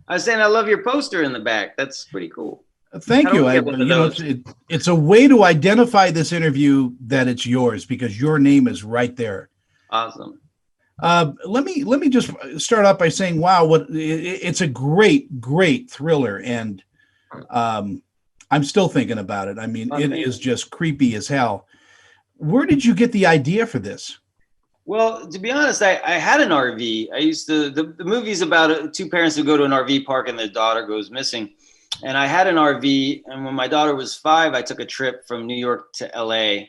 I was saying I love your poster in the back. That's pretty cool. How Thank do you. we get one of those? It's a way to identify this interview that it's yours because your name is right there. Awesome. Let me just start off by saying, wow, it's a great thriller, and um, I'm still thinking about it. I mean, Oh, it thank is you. just creepy as hell. Where did you get the idea for this? Well, to be honest, I had an RV. I used to, the movie's about two parents who go to an RV park and their daughter goes missing. And I had an RV. And when my daughter was 5, I took a trip from New York to LA,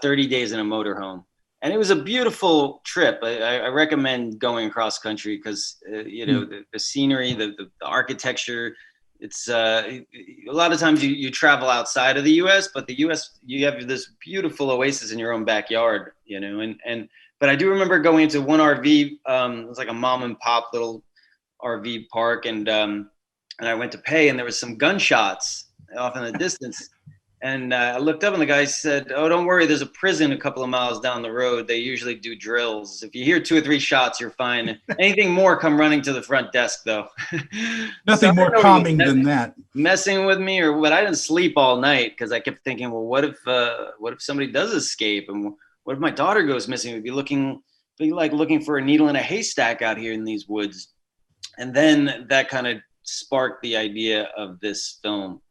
30 days in a motorhome. And it was a beautiful trip. I recommend going across country because, Hmm. the scenery, the architecture, it's a lot of times you travel outside of the US, but the US, you have this beautiful oasis in your own backyard, and but I do remember going into one RV. It was like a mom and pop little RV park, and I went to pay, and there was some gunshots off in the distance. And I looked up, and the guy said, "Oh, don't worry. There's a prison a couple of miles down the road. They usually do drills. If you hear 2 or 3 shots, you're fine. Anything more, come running to the front desk, though." So I Nothing more didn't know he calming was than that. messing with me or what. I didn't sleep all night because I kept thinking, well, what if somebody does escape, and what if my daughter goes missing? We'd be like looking for a needle in a haystack out here in these woods. And then that kind of sparked the idea of this film.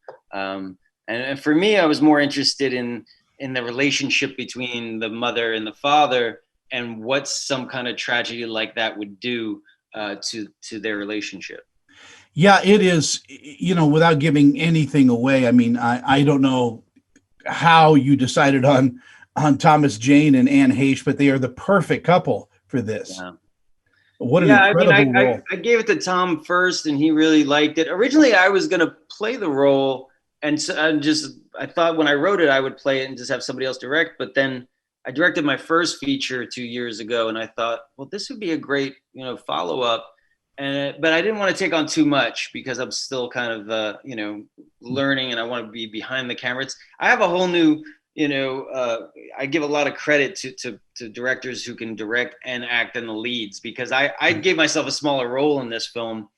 And for me, I was more interested in the relationship between the mother and the father, and what some kind of tragedy like that would do to their relationship. Yeah, it is. Without giving anything away, I mean, I don't know how you decided on Thomas Jane and Anne Heche, but they are the perfect couple for this. Yeah. What an Yeah, I mean, incredible role. I gave it to Tom first, and he really liked it. Originally, I was gonna play the role, and so I thought when I wrote it, I would play it and just have somebody else direct. But then I directed my first feature 2 years ago, and I thought, well, this would be a great follow up. And but I didn't want to take on too much because I'm still kind of learning, and I want to be behind the camera. I have a whole new I give a lot of credit to directors who can direct and act in the leads, because I gave myself a smaller role in this film,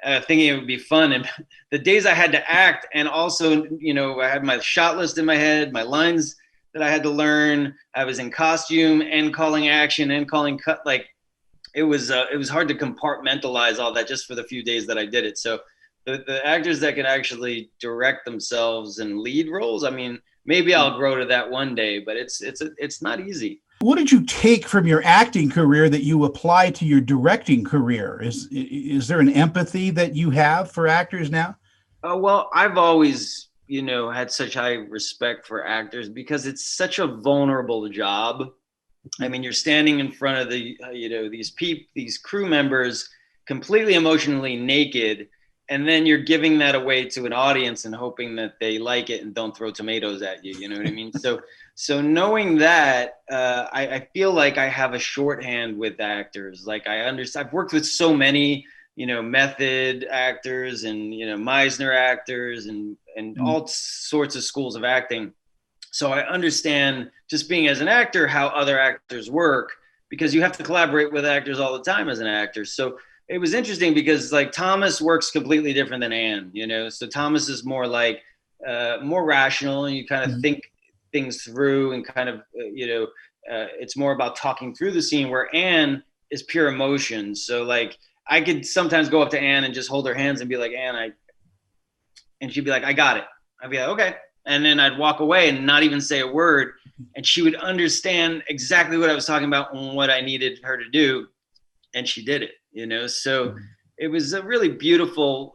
thinking it would be fun. And the days I had to act, and also, I had my shot list in my head, my lines that I had to learn. I was in costume and calling action and calling cut. Like it was hard to compartmentalize all that just for the few days that I did it. So the actors that can actually direct themselves in lead roles, I mean, maybe I'll grow to that one day, but it's not easy. What did you take from your acting career that you apply to your directing career? Is there an empathy that you have for actors now? Oh, well, I've always, had such high respect for actors because it's such a vulnerable job. I mean, you're standing in front of these crew members completely emotionally naked, and then you're giving that away to an audience and hoping that they like it and don't throw tomatoes at you. You know what I mean? So knowing that, I feel like I have a shorthand with actors. Like I understand, I've worked with so many, method actors and Meisner actors and Mm. all sorts of schools of acting. So I understand, just being as an actor, how other actors work, because you have to collaborate with actors all the time as an actor. So it was interesting because like Thomas works completely different than Anne, So Thomas is more like more rational, and you kind of Mm. think things through, and kind of it's more about talking through the scene, where Anne is pure emotion. So like I could sometimes go up to Anne and just hold her hands and be like, Anne, and she'd be like, I got it. I'd be like, okay. And then I'd walk away and not even say a word. And she would understand exactly what I was talking about and what I needed her to do. And she did it. So it was a really beautiful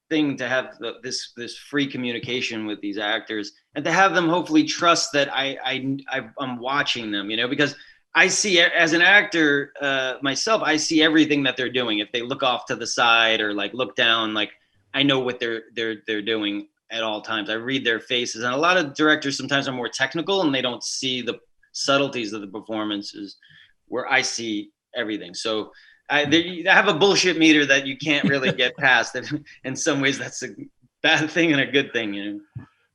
thing to have this free communication with these actors, and to have them hopefully trust that I'm watching them, because I see, as an actor myself, I see everything that they're doing. If they look off to the side or like look down, like I know what they're doing at all times. I read their faces, and a lot of directors sometimes are more technical and they don't see the subtleties of the performances, where I see everything. So I have a bullshit meter that you can't really get past. And in some ways, that's a bad thing and a good thing.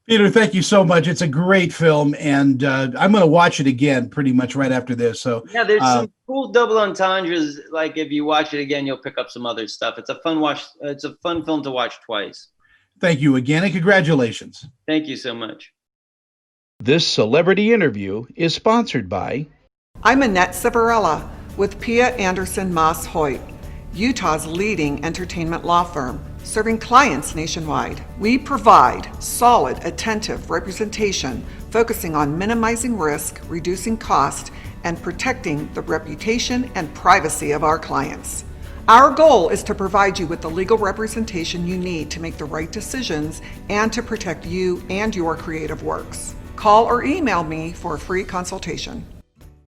Peter, thank you so much. It's a great film, and I'm going to watch it again pretty much right after this. So, Yeah, there's some cool double entendres. Like if you watch it again, you'll pick up some other stuff. It's a fun watch. It's a fun film to watch twice. thank you again, and congratulations. Thank you so much. This celebrity interview is sponsored by. I'm Annette Civarella with Pia Anderson Moss Hoyt, Utah's leading entertainment law firm, serving clients nationwide. We provide solid, attentive representation focusing on minimizing risk, reducing cost, and protecting the reputation and privacy of our clients. Our goal is to provide you with the legal representation you need to make the right decisions and to protect you and your creative works. Call or email me for a free consultation.